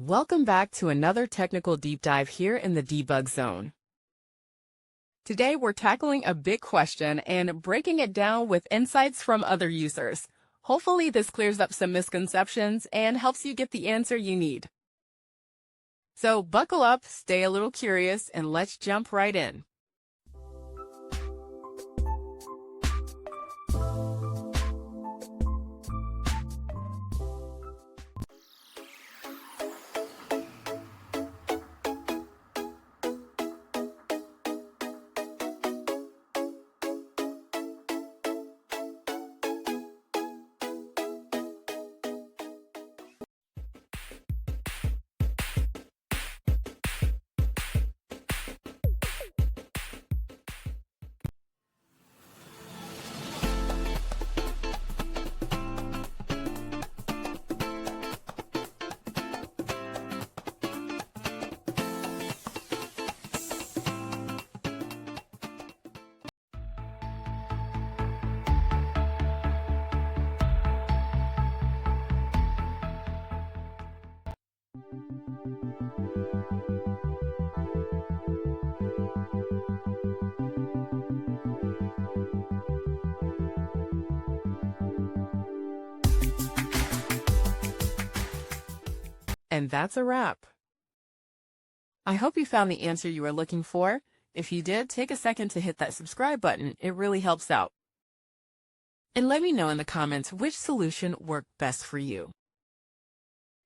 Welcome back to another technical deep dive here in the debug zone. Today we're tackling a big question and breaking it down with insights from other users. Hopefully this clears up some misconceptions and helps you get the answer you need. So buckle up, stay a little curious, and let's jump right in. And that's a wrap. I hope you found the answer you were looking for. If you did, take a second to hit that subscribe button. It really helps out. And let me know in the comments which solution worked best for you.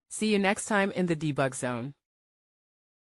See you next time in the debug zone.